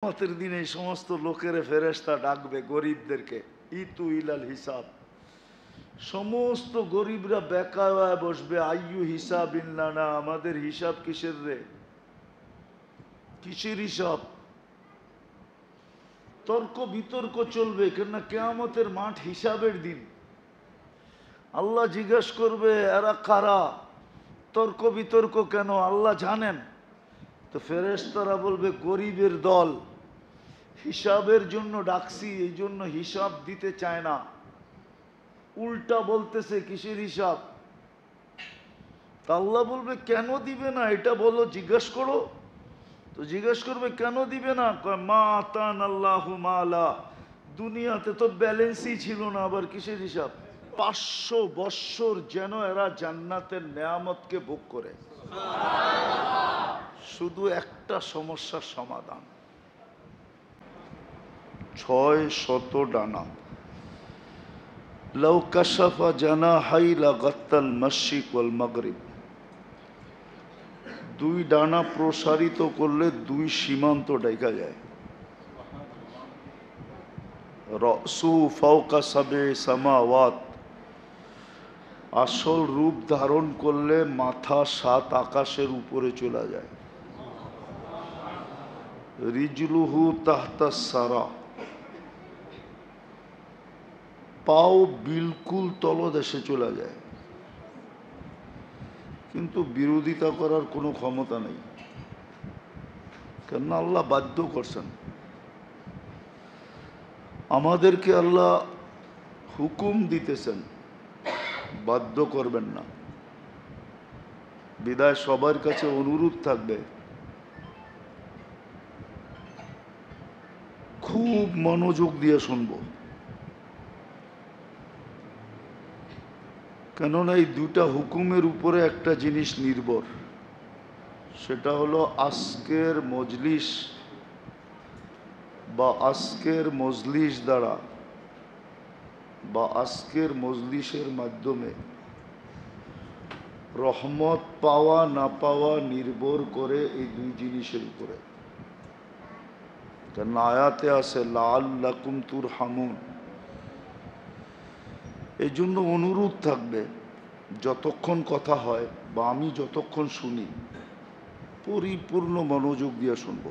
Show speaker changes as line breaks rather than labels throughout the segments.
কিয়ামতের দিনে এই সমস্ত লোকেরে ফেরেশতা ডাকবে গরিবদেরকে, ইতু ইলাল হিসাব। সমস্ত গরিবরা বেকার হয়ে বসবে, আইয়ু হিসাব ইল্লানা, আমাদের হিসাব কিসের রে, কিসের হিসাব? তর্ক বিতর্ক চলবে, কেননা কিয়ামতের মাঠ হিসাবের দিন। আল্লাহ জিজ্ঞাসা করবে এরা কারা, তর্ক বিতর্ক কেন? আল্লাহ জানেন। তো ফেরেশতারা বলবে গরিবের দল, হিসাবের জন্য ডাকছি, এই জন্য হিসাব দিতে চায় না, উল্টা বলতেছে কিসের হিসাব। তা আল্লাহ বলবে কেন দিবে না এটা বলো, জিজ্ঞেস করো। তো জিজ্ঞেস করবে কেন দিবে না, মা আতান আল্লাহু মালা, দুনিয়াতে তো ব্যালেন্সই ছিল না, আবার কিসের হিসাব। 500 বৎসর যেন এরা জান্নাতের নেয়ামতকে ভোগ করে, শুধু একটা সমস্যার সমাধান, 600 ডানা। লাউ কাশাফা জানাহাই লাগাত্তাল মাশরিক ওয়াল মাগরিব, 2 ডানা প্রসারিত করলে 2 সীমান্ত ঢাকা যায়। রাসু ফাওকা সাবে সামাওয়াত, আসল রূপ ধারণ করলে মাথা 7 আকাশের উপরে চলে যায়। রিজলুহু তাহতা সারা, পাও বিলকুল তলদেশে চলে যায়, কিন্তু বিরোধিতা করার কোনো ক্ষমতা নেই, কেননা আল্লাহ বাধ্য করছেন আমাদেরকে। আল্লাহ হুকুম দিতেছেন, বাধ্য করবেন না। বিদায় সবার কাছে অনুরোধ থাকবে, খুব মনোযোগ দিয়ে শুনবো, কেননা এই 2টা হুকুমের উপরে একটা জিনিস নির্ভর, সেটা হলো আজকের মজলিস বা আজকের মজলিস দ্বারা বা আজকের মজলিসের মাধ্যমে রহমত পাওয়া না পাওয়া নির্ভর করে এই 2 জিনিসের উপরে। কেন আয়াতে আছে লাআল্লাকুম তুরহামুন। এই জন্য অনুরোধ থাকবে, যতক্ষণ কথা হয় বা আমি যতক্ষণ শুনি, পরিপূর্ণ মনোযোগ দিয়ে শুনব,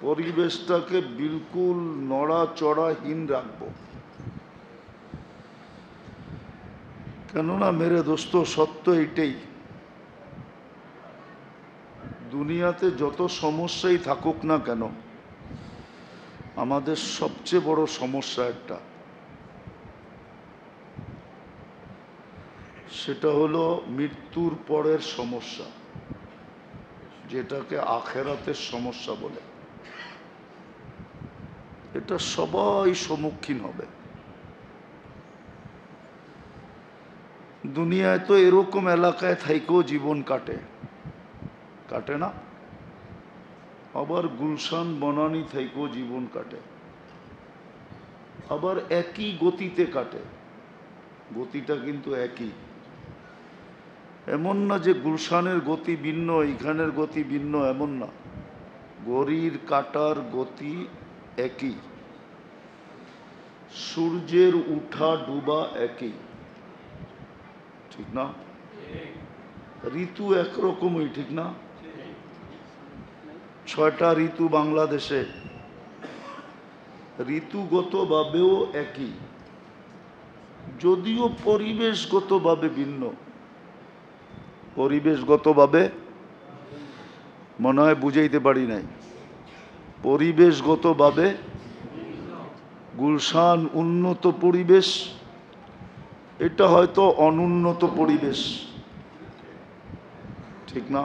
পরিবেশটাকে বিলকুল নড়াচড়াহীন রাখবো। কেননা মেরে দোস্ত, সত্য এইটাই, দুনিয়াতে যত সমস্যাই থাকুক না কেন, আমাদের সবচেয়ে বড় সমস্যা একটা, সেটা হলো মৃত্যুর পরের সমস্যা, যেটাকে আখেরাতের সমস্যা বলে। এটা সবাই সম্মুখীন হবে। দুনিয়ায় তো এরকম এলাকায় থাইকেও জীবন কাটে, কাটে না? আবার গুলশান বনানী থাইকেও জীবন কাটে, আবার একই গতিতে কাটে, গতিটা কিন্তু একই। এমন না যে গুলশানের গতি ভিন্ন এইখানের গতি ভিন্ন, এমন না, ঘড়ির কাটার গতি একই, সূর্যের উঠা ডুবা একই, ঠিক না? ঋতু একরকমই, ঠিক না? 6টা ঋতু বাংলাদেশে, ঋতুগতভাবেও একই, যদিও পরিবেশগতভাবে ভিন্ন। পরিবেশগতভাবে মনে হয় বুঝাইতে পারি নাই। পরিবেশগতভাবে গুলশান উন্নত পরিবেশ, এটা হয়তো অনুন্নত পরিবেশ, ঠিক না?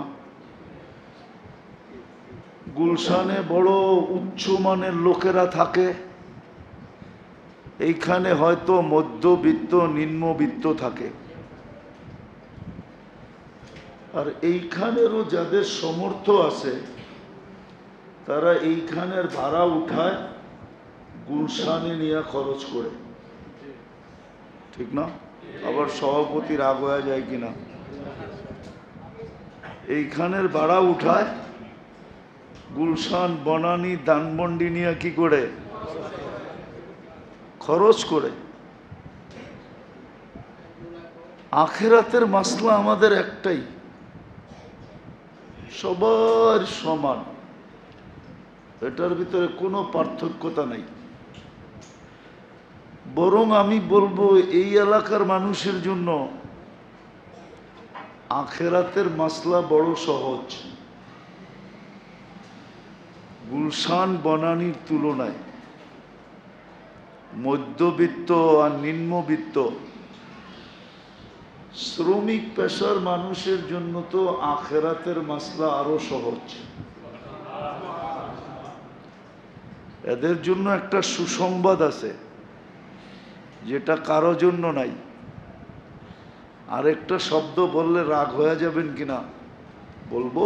গুলশানে বড় উচ্চমানের লোকেরা থাকে, এইখানে হয়তো মধ্যবিত্ত নিম্নবিত্ত থাকে। আর এইখানেরও যাদের সামর্থ্য আছে, তারা এইখানের ভাড়া উঠায় গুলশানে নিয়ে খরচ করে, ঠিক না? আবার সভাপতি রাগ হয়ে যায় কিনা, এইখানের ভাড়া উঠায় গুলশান, বনানী, ধানমন্ডি নিয়ে কি করে খরচ করে। আখেরাতের মাসলা আমাদের একটাই, সবার সমান, এটার ভিতরে কোনো পার্থক্যতা নাই। বরং আমি বলবো এই এলাকার মানুষের জন্য আখেরাতের মাসলা বড় সহজ গুলশান বনানীর তুলনায়। মধ্যবিত্ত আর নিম্নবিত্ত শ্রমিক পেশার মানুষের জন্য তো আখেরাতের মাসলা আরো সহজ। এদের জন্য একটা সুসংবাদ আছে যেটা কারো জন্য নাই। আরেকটা শব্দ বললে রাগ হয়ে যাবেন কিনা বলবো?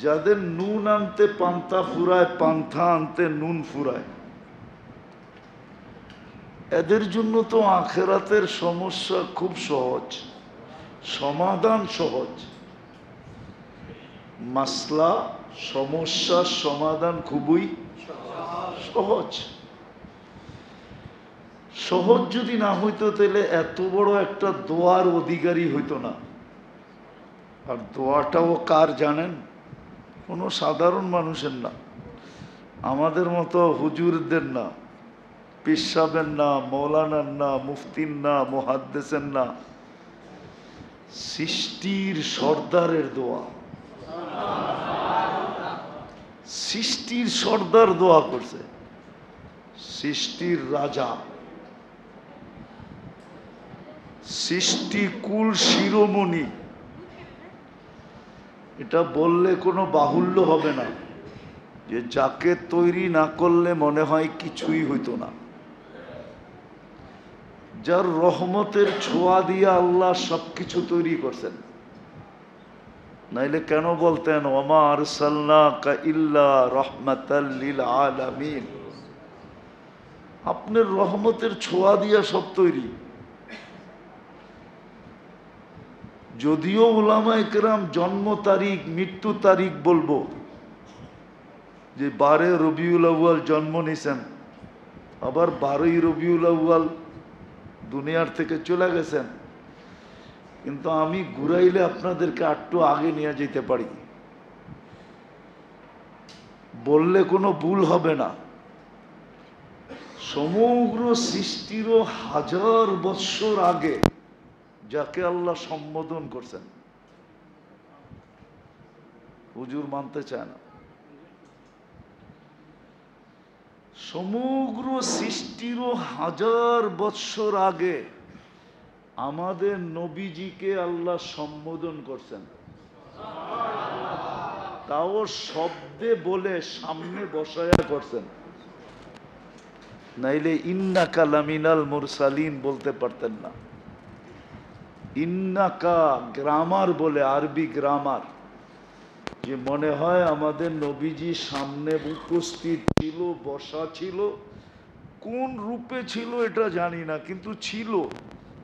যাদের নুন আনতে পান্তা ফুরায়, পান্থা আনতে নুন ফুরায়, এদের জন্য তো আখেরাতের সমস্যা খুব সহজ, সমাধান সহজ। মাসলা, সমস্যার সমাধান খুবই সহজ। সহজ যদি না হইতো তাহলে এত বড় একটা দোয়ার অধিকারী হইতো না। আর দোয়াটাও কার জানেন? কোনো সাধারণ মানুষের না, আমাদের মতো হুজুরদের না, পীর সাহেবের না, মৌলানার না, মুফতির না, মুহাদ্দিসের না, সৃষ্টির সর্দারের দোয়া। সৃষ্টির সর্দার দোয়া করছে, সৃষ্টির রাজা, সৃষ্টি কুল শিরোমণি। এটা বললে কোনো বাহুল্য হবে না যে যাকে তৈরি না করলে মনে হয় কিছুই হইতো না। যার রহমতের ছোঁয়া দিয়ে আল্লাহ সবকিছু তৈরি করছেন, নাইলে কেন বলতেন ওমা আরসালনাকা ইল্লা রাহমাতাল লিল আলামিন? আপনার রহমতের ছোঁয়া দিয়া সব তৈরি। যদিও উলামায়ে কেরাম জন্ম তারিখ, মৃত্যু তারিখ বলবো যে 12 রবিউল আউয়াল জন্ম নিছেন, আবার 12ই রবিউল আউয়াল দুনিয়ার থেকে চলে গেছেন, কিন্তু আমি ঘুরাইলে আপনাদেরকে একটু আগে নিয়ে যেতে পারি, বললে কোনো ভুল হবে না। সমগ্র সৃষ্টিরও 1000 বৎসর আগে যাকে আল্লাহ সম্বোধন করছেন, হুজুর মানতে চায় না। সমগ্র সৃষ্টিরও 1000 বৎসর আগে আমাদের নবীজিকে আল্লাহ সম্বোধন করছেন, তাও শব্দে বলে সামনে বসায়া করছেন। নাইলে ইন্নাকা লামিনাল মুরসালিন বলতে পারতেন না। ইন্নাকা গ্রামার বলে, আরবি গ্রামার, যে মনে হয় আমাদের নবীজি সামনে উপস্থিত ছিল, বসা ছিল। কোন রূপে ছিল এটা জানি না, কিন্তু ছিল।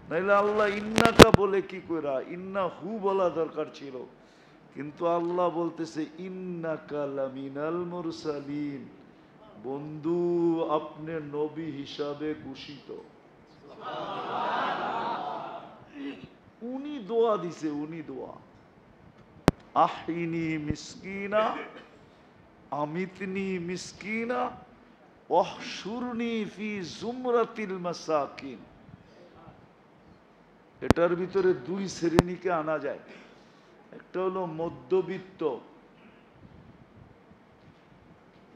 নাইলে আল্লাহ ইন্নাকা বলে কি কইরা, ইন্না হু বলা দরকার ছিল। কিন্তু আল্লাহ বলতেছে ইন্নাকা লামিনাল মুরসালিন, বন্ধু আপনি নবী হিসাবে ঘোষিত। উনি দোয়া দিছে, উনি দোয়া, আহিনি মিসকিনা আমিতনি মিসকিনা ওয়াহশুরনি ফি জুমরাতিল মাসাকিন। এটার ভিতরে 2 শ্রেণীকে আনা যায়। একটা হলো মধ্যবিত্ত,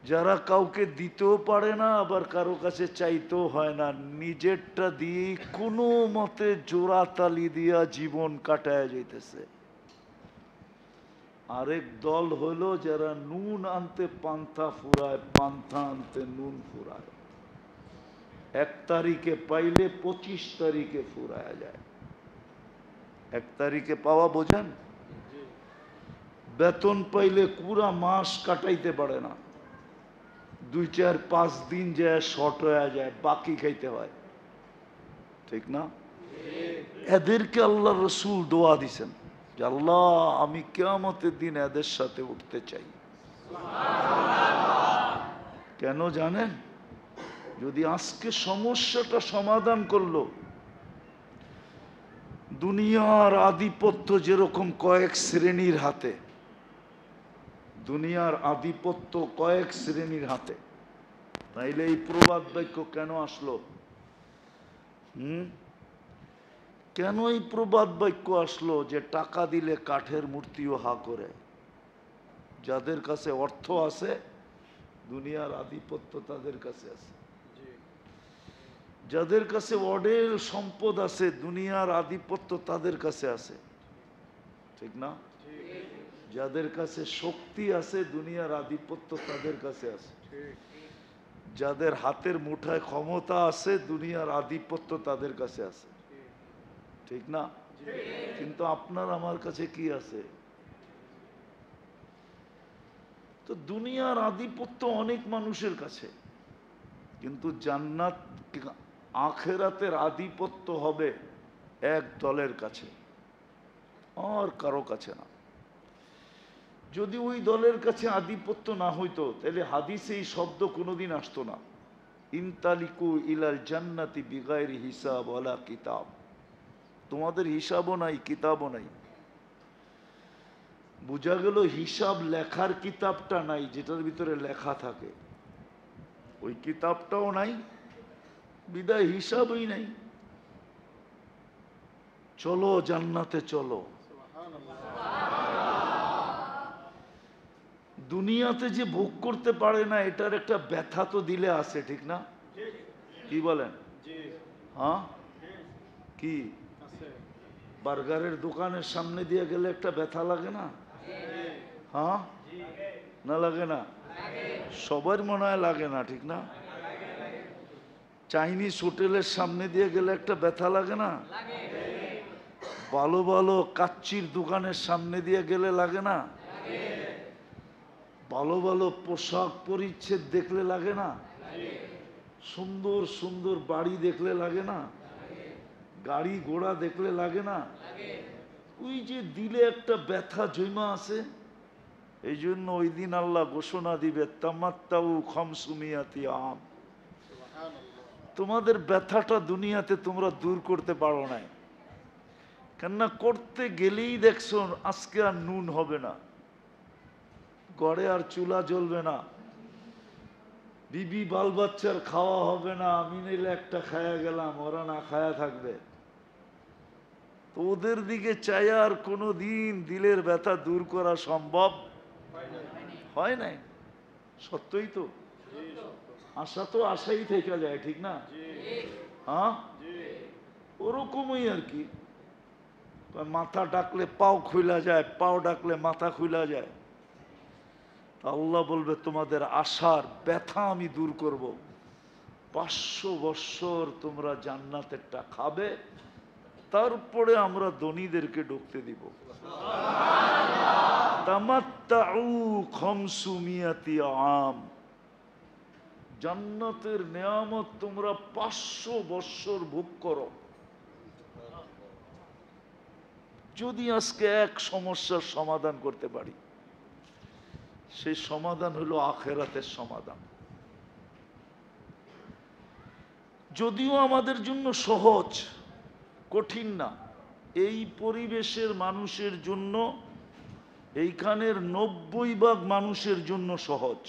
যারা কাউকে দিতেও পারে না, আবার কারো কাছে চাইতেও হয় না, নিজেরটা দিয়েই কোনো মতে জোড়া তালি দিয়া জীবন কাটায় যাইতেছে। আরেক দল হলো যারা নুন আনতে পান্থা ফুরায়, পান্থা আনতে নুন ফুরায়। 1 তারিখে পাইলে 25 তারিখে ফুরায় যায়। 1 তারিখে পাওয়া বোঝেন? বেতন পাইলে পুরা মাস কাটাইতে পারে না, 2, 4, 5 দিন যায় শর্ট হয়ে যায়, বাকি খাইতে হয়, ঠিক না? এদেরকে আল্লাহ রসুল দোয়া দিছেন যে আল্লাহ আমি কিয়ামতের দিন এদের সাথে উঠতে চাই। কেন জানেন? যদি আজকে সমস্যাটা সমাধান করলো, দুনিয়ার আধিপত্য যেরকম কয়েক শ্রেণীর হাতে, দুনিয়ার আধিপত্য কয়েক শ্রেণীর হাতে, তাইলে এই প্রবাদ বাক্য কেন আসলো? কেন এই প্রবাদ বাক্য আসলো যে টাকা দিলে কাঠের মূর্তিও হা করে? যাদের কাছে অর্থ আছে দুনিয়ার আধিপত্য তাদের কাছে আছে, যাদের কাছে অঢেল সম্পদ আছে দুনিয়ার আধিপত্য তাদের কাছে আছে, ঠিক না? যাদের কাছে শক্তি আছে দুনিয়ার আধিপত্য তাদের কাছে আছে, যাদের হাতের মুঠায় ক্ষমতা আছে দুনিয়ার আধিপত্য তাদের কাছে আছে, ঠিক না? কিন্তু আপনার আমার কাছে কি আছে? তো দুনিয়ার আধিপত্য অনেক মানুষের কাছে, কিন্তু জান্নাত আখেরাতের আধিপত্য হবে এক দলের কাছে, আর কারো কাছে না। যদি ওই দলের কাছে আধিপত্য না হইতো তাহলে হাদিসে এই শব্দ কোনোদিন আসতো না, ইনতালিকু ইলাল জান্নাতি বিগাইরি হিসাব ওয়ালা কিতাব। তোমাদের হিসাবও নাই কিতাবও নাই। বোঝা গেল হিসাব লেখার কিতাবটা নাই, যেটার ভিতরে লেখা থাকে ওই কিতাবটাও নাই, বিদায় হিসাবই নাই। চলো জান্নাতে চলো। দুনিয়াতে যে ভোগ করতে পারে না এটার একটা ব্যথা তো দিলে আছে, ঠিক না? কি বলেন? হ্যাঁ, কি বার্গারের দোকানের সামনে দিয়ে গেলে একটা ব্যথা লাগে না? হ্যাঁ না লাগে না? সবার মনে হয় লাগে না, ঠিক না? চাইনিজ হোটেলের সামনে দিয়ে গেলে একটা ব্যথা লাগে না? ভালো ভালো কাচ্চির দোকানের সামনে দিয়ে গেলে লাগে না? ভালো ভালো পোশাক পরিচ্ছদ দেখলে লাগে না? সুন্দর সুন্দর বাড়ি দেখলে লাগে না? গাড়ি ঘোড়া দেখলে লাগে না? ওই যে দিলে একটা ব্যথা জমা আছে। এই জন্য ওই দিন আল্লাহ ঘোষণা দিবে তামাত্তাউ খামসুমিয়াতি আম। তোমাদের ব্যথাটা দুনিয়াতে তোমরা দূর করতে পারো না, কেননা করতে গেলেই দেখছো আজকে আর নুন হবে না, ঘরে আর চুলা জ্বলবে না, বিবি বাল বাচ্চার খাওয়া হবে না, আমি নিলে একটা খায়া গেলাম, ওরা না খায়া থাকবে। তো ওদের দিকে চাই আর কোনো দিন দিলের ব্যথা দূর করা সম্ভব হয় নাই। সত্যই তো, আশা তো আশাই থেকে যায়, ঠিক না? হ্যাঁ, ওরকমই আর কি। মাথা ডাকলে পাও খুইলা যায়, পাও ডাকলে মাথা খুইলা যায়। আল্লাহ বলবে তোমাদের আশার ব্যথা আমি দূর করব, 500 বৎসর তোমরা জান্নাতেরটা খাবে, তারপরে আমরা ধনীদেরকে ঢুকতে দিব। তামাত্তাউ খামসুমিয়াতি আম, জান্নাতের নিয়ামত তোমরা 500 বৎসর ভোগ করো। যদি আজকে এক সমস্যার সমাধান করতে পারি, সেই সমাধান হলো আখেরাতের সমাধান। যদিও আমাদের জন্য সহজ, কঠিন না। এই পরিবেশের মানুষের জন্য, এইখানের 90% মানুষের জন্য সহজ,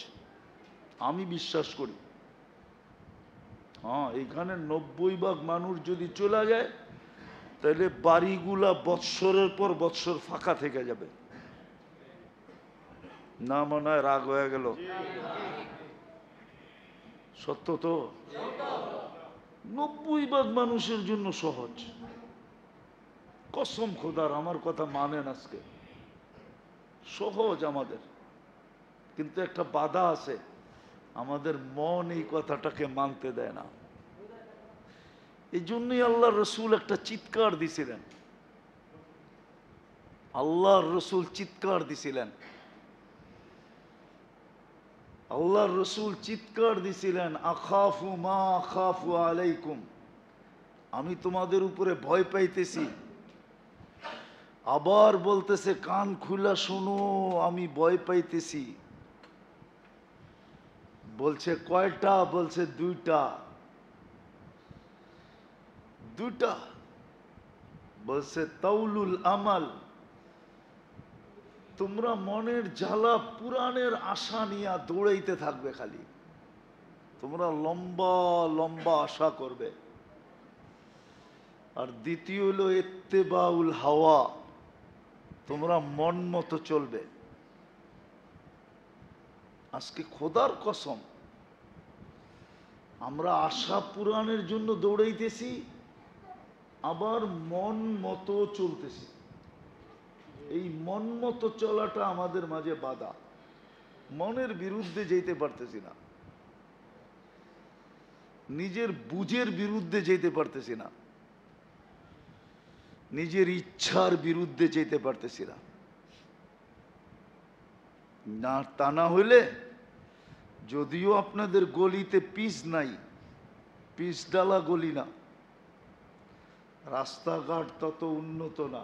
আমি বিশ্বাস করি। হ্যাঁ, এইখানে 90% মানুষ যদি চলে যায় তাহলে বাড়িগুলা বৎসরের পর বৎসর ফাঁকা থেকে যাবে। না মনে হয় রাগ হয়ে গেল? সত্য তো, 90% মানুষের জন্য সহজ। কসম খোদার, আমার কথা মানেন, আজকে সহজ আমাদের, কিন্তু একটা বাধা আছে, আমাদের মন এই কথাটাকে মানতে দেয় না। এই জন্যই আল্লাহ রসুল একটা চিৎকার দিছিলেন, আল্লাহর রসুল চিৎকার দিছিলেন, আল্লাহর রসুল চিৎকার দিছিলেন, আখাফু মা আখাফু আলাইকুম, আমি তোমাদের উপরে ভয় পাইতেছি, আবার বলতেছে কান খুলা শোনো, আমি ভয় পাইতেছি। বলছে কয়টা? বলছে দুইটা। দুইটা? বলছে তাউলুল আমাল, তোমরা মনের জ্বালা পুরাণের আশা নিয়ে দৌড়াইতে থাকবে, খালি তোমরা লম্বা লম্বা আশা করবে। আর দ্বিতীয় হলো ইত্তেবাউল হাওয়া, তোমরা মন মতো চলবে। আজকে খোদার কসম, আমরা আশা পুরাণের জন্য দৌড়াইতেছি, আবার মন মতো চলতেছি। এই মন মতো চলাটা আমাদের মাঝে বাধা। মনের বিরুদ্ধে যেতে পারতেছি না, নিজের বুঝের বিরুদ্ধে যেতে পারতেছি না, নিজের ইচ্ছার বিরুদ্ধে যেতে পারতেছি না। না তা না হইলে, যদিও আপনাদের গলিতে পিচ নাই, পিচ ডালা গলি না, রাস্তাঘাট তত উন্নত না,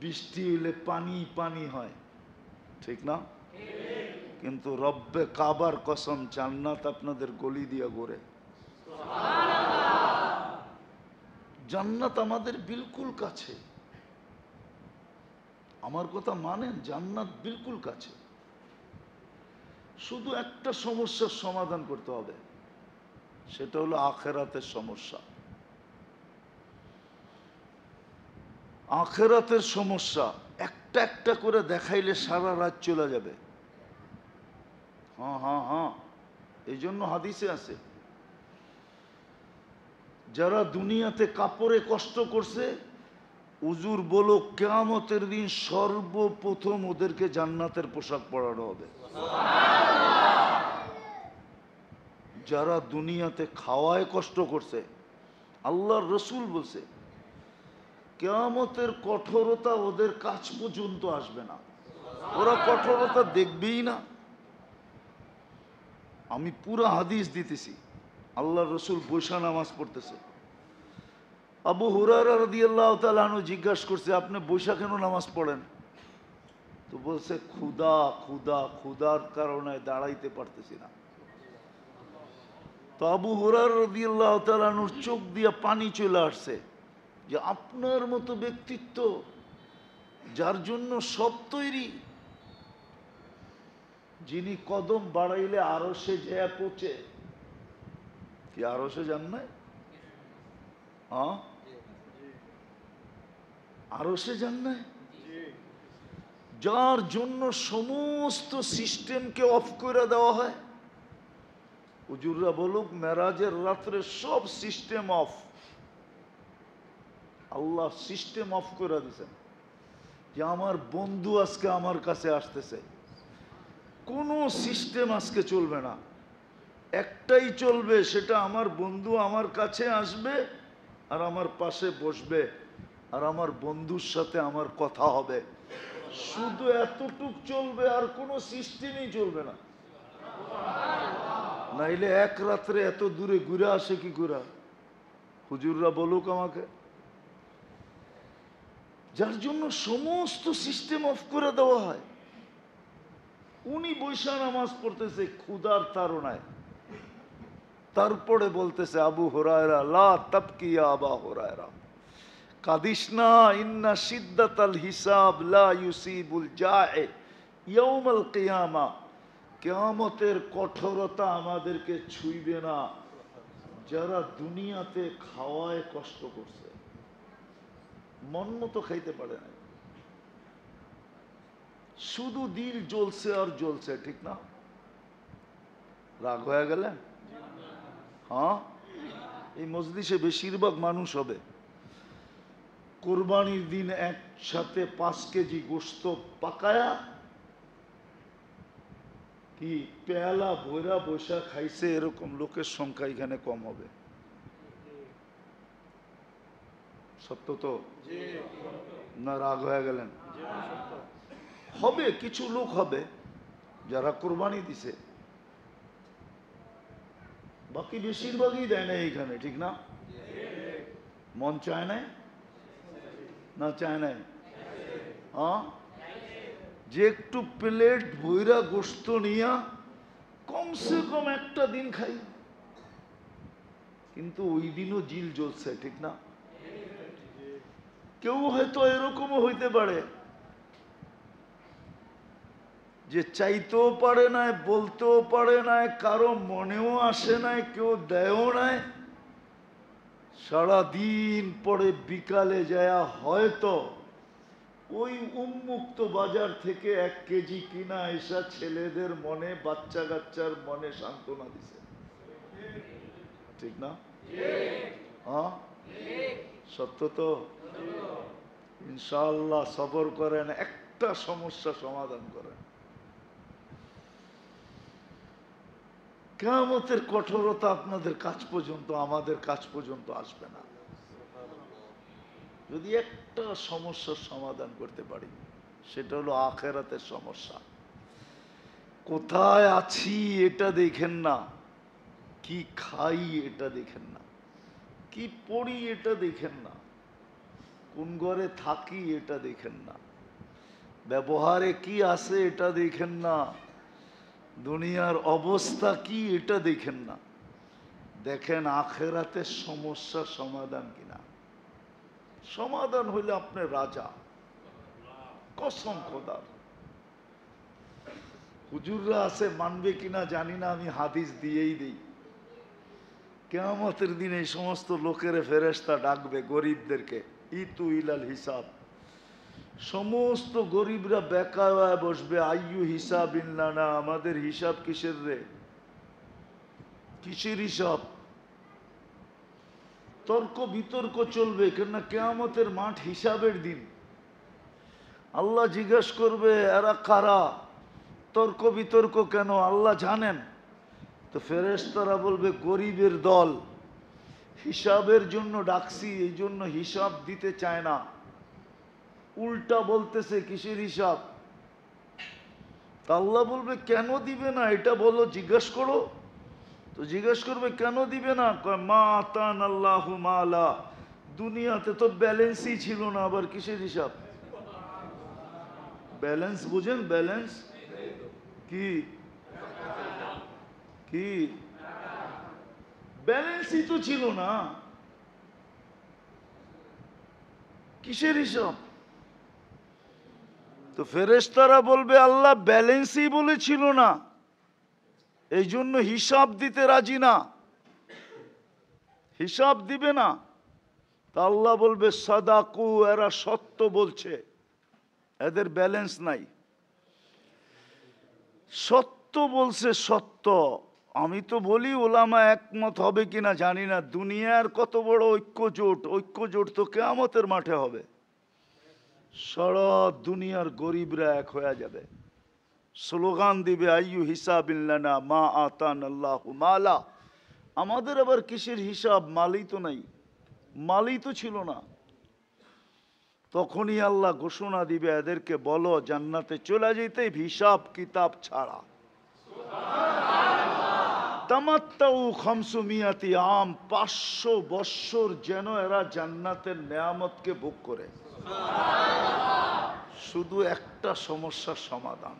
বৃষ্টি হইলে পানি পানি হয়, ঠিক না? কিন্তু রব্বে কাবার কসম, জান্নাত আপনাদের গলি দিয়া গড়ে। জান্নাত আমাদের বিলকুল কাছে। আমার কথা মানেন, জান্নাত বিলকুল কাছে। শুধু একটা সমস্যার সমাধান করতে হবে, সেটা হলো আখেরাতের সমস্যা। আখেরাতের সমস্যা একটা একটা করে দেখাইলে সারা রাত চলে যাবে। হ্যাঁ হ্যাঁ হ্যাঁ, এই জন্য হাদিসে আছে, যারা দুনিয়াতে কাপড়ে কষ্ট করছে, হুজুর বলো কিয়ামতের দিন সর্বপ্রথম ওদেরকে জান্নাতের পোশাক পরানো হবে। যারা দুনিয়াতে খাওয়ায় কষ্ট করছে, আল্লাহর রসুল বলছে কিয়ামতের কঠোরতা ওদের কাছ পর্যন্ত আসবে না, ওরা কঠোরতা দেখবেই না। আমি পুরা হাদিস দিতেছি, আল্লাহর রসুল বৈশা নামাজ পড়তেছে। আবু হুরায়রা রাদিয়াল্লাহু তাআলা আনহু জিজ্ঞাসা করছে, আপনি বৈশা কেন নামাজ পড়েন? তো বলছে ক্ষুধা ক্ষুধা, ক্ষুধার কারণে দাঁড়াইতে পারতেছি না। তো আবু হুরায়রা রাদিয়াল্লাহু তাআলা আনহুর চোখ দিয়ে পানি চলে আসছে, যে আপনার মতো ব্যক্তিত্ব, যার জন্য সব তৈরি, যিনি কদম বাড়াইলে আরশে যেয়া পৌঁছে। কি আরশে যান নাই? হ্যাঁ, আরশে যান নাই? যার জন্য সমস্ত সিস্টেমকে অফ করে দেওয়া হয়। হুজুররা বলুক মেরাজের রাত্রে সব system of, Allah system of করে দিয়েছেন, যে আমার বন্ধু আজকে আমার কাছে আসতেছে, কোনো সিস্টেম আজকে চলবে না, একটাই চলবে, সেটা আমার বন্ধু আমার কাছে আসবে আর আমার পাশে বসবে, আর আমার বন্ধুর সাথে আমার কথা হবে, শুধু এতটুক চলবে, আর কোনো সিস্টেমই চলবে না। নাইলে এক রাত্রে এত দূরে ঘুরে আসে কি ঘুরা? হুজুররা বলুক আমাকে। যার জন্য সমস্ত সিস্টেম অফ করে দেওয়া হয়, উনি বৈশা নামাজ পড়তেছে ক্ষুধার তাড়নায়। তারপরে বলতেছে আবু হুরায়রা, লা তাবকি ইয়া আবা হুরায়রা, কাদিস না, ইন্না শিদ্দাতাল হিসাব লা ইউসিবুল জায়ে ইয়াউমাল কিয়ামা, কিয়ামতের কঠোরতা আমাদেরকে ছুঁইবে না যারা দুনিয়াতে খাওয়ায় কষ্ট করছে, মন মতো খাইতে পারে না, শুধু দিল জ্বলছে আর জ্বলছে, ঠিক না? রাগ হয়ে গেলেন? হ্যাঁ, এই মজলিসে বেশিরভাগ মানুষ হবে, কোরবানির দিন একসাথে 5 কেজি গোশত পাকায়া কি পেয়ালা ভৈরা বৈশা খাইছে, এরকম লোকের সংখ্যা এখানে কম হবে। সত্য তো না? রাগ হয়ে গেলেন? হবে, কিছু লোক হবে যারা কোরবানি দিছে, বাকি বেশিরভাগই দেয় না এইখানে, ঠিক না? মন চায় না, না চায় নাই? হ্যাঁ, যে একটু প্লেট ভৈরা গোস্ত নিয়া কমসে কম একটা দিন খাই, কিন্তু ওই দিনও জিল জ্বলছে, ঠিক না? কেউ হয়তো এরকমও হইতে পারে যে চাইতেও পারে না, বলতেও পারে না, কারো মনেও আসে নাই, কেউ দেয়ও নাই, সারাদিন পরে বিকালে যায় হয়তো ওই উন্মুক্ত বাজার থেকে 1 কেজি কিনা এসা ছেলেদের মনে, বাচ্চা কাচ্চার মনে সান্ত্বনা দিছে, ঠিক না? হ্যাঁ, সত্য তো। ইনশাআল্লাহ সবর করেন, একটা সমস্যা সমাধান করেন, কিয়ামতের কঠোরতা আপনাদের কাছ পর্যন্ত, আমাদের কাছ পর্যন্ত আসবে না যদি একটা সমস্যার সমাধান করতে পারি। সেটা হলো আখিরাতের সমস্যা। কোথায় আছি এটা দেখেন না, কি খাই এটা দেখেন না, কি পড়ি এটা দেখেন না, কোন ঘরে থাকি এটা দেখেন না, ব্যবহারে কি আছে এটা দেখেন না, দুনিয়ার অবস্থা কি এটা দেখেন না, দেখেন আখিরাতের সমস্যা সমাধান কিনা। সমাধান হইলে আপনি রাজা, কসম খোদার। হুজুররা আছে, মানবে কিনা জানি না, আমি হাদিস দিয়েই দিই। কিয়ামতের দিন এই সমস্ত লোকের ফেরেশতা ডাকবে গরিবদেরকে, ইতু ইলাল হিসাব। সমস্ত গরিবরা বেকার বসবে, আইয়ু হিসাব ইল্লানা, আমাদের হিসাব কিসের রে, কিসের হিসাব? তর্ক বিতর্ক চলবে, কেননা কিয়ামতের মাঠ হিসাবের দিন। আল্লাহ জিজ্ঞাসা করবে এরা কারা, তর্ক বিতর্ক কেন, আল্লাহ জানেন। তো ফেরেশতারা বলবে গরিবের দল, হিসাবের জন্য ডাকছি, এই জন্য হিসাব দিতে চায় না, উল্টা বলতেছে কিসের হিসাব। তা আল্লাহ বলবে কেন দিবে না এটা বলো, জিজ্ঞেস করো। তো জিজ্ঞেস করবে কেন দিবে না, কয় মা আতান আল্লাহু মালা, দুনিয়াতে তো ব্যালেন্সই ছিল না, আবার কিসের হিসাব? ব্যালেন্স বুঝেন? ব্যালেন্স কি? কি ব্যালেন্সই তো ছিল না, কিসের হিসাব? তো ফেরেশতারা বলবে আল্লাহ ব্যালেন্সই বলেছিল না, এই জন্য হিসাব দিতে রাজি না, হিসাব দিবে না। তা আল্লাহ বলবে সাদাকু, এরা সত্য বলছে, এদের ব্যালেন্স নাই, সত্য বলছে, সত্য। আমি তো বলি ওলামা একমত হবে কিনা জানি না, দুনিয়ার কত বড় ঐক্যজোট, ঐক্যজোট তো কিয়ামতের মাঠে হবে। সারা দুনিয়ার গরিবরা এক হয়ে যাবে, স্লোগান দিবে আইয়ু হিসাবিল্লানা মা আতান আল্লাহু মালা, আমাদের আবার কিসের হিসাব, মালই তো নাই, মালই তো ছিল না। তখনই আল্লাহ ঘোষণা দিবে এদেরকে বলো জান্নাতে চলে যেতে হিসাব কিতাব ছাড়া। তামাত্তাউ খামসুমিয়াতি আম, 500 বৎসর যেন এরা জান্নাতের নেয়ামতকে ভোগ করে। শুধু একটা সমস্যার সমাধান,